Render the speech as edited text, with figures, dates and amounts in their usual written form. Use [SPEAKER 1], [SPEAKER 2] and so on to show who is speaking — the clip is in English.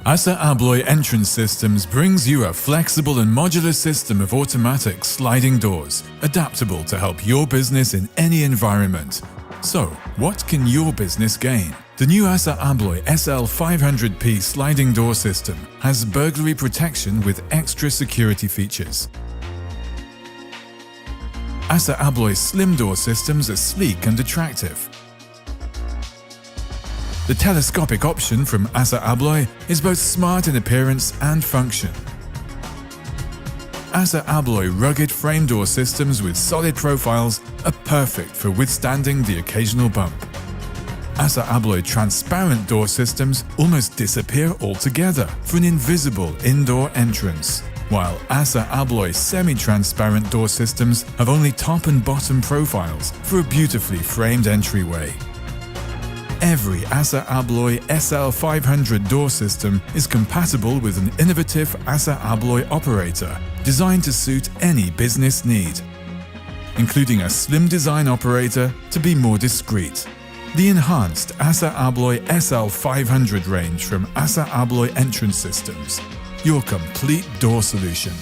[SPEAKER 1] ASSA ABLOY Entrance Systems brings you a flexible and modular system of automatic sliding doors, adaptable to help your business in any environment. So, what can your business gain? The new ASSA ABLOY SL500 P sliding door system has burglary protection with extra security features. ASSA ABLOY slim door systems are sleek and attractive. The telescopic option from ASSA ABLOY is both smart in appearance and function. ASSA ABLOY rugged frame door systems with solid profiles are perfect for withstanding the occasional bump. ASSA ABLOY transparent door systems almost disappear altogether for an invisible indoor entrance, while ASSA ABLOY semi-transparent door systems have only top and bottom profiles for a beautifully framed entryway. Every ASSA ABLOY SL500 door system is compatible with an innovative ASSA ABLOY operator designed to suit any business need, including a slim design operator to be more discreet. The enhanced ASSA ABLOY SL500 range from ASSA ABLOY Entrance Systems, your complete door solution.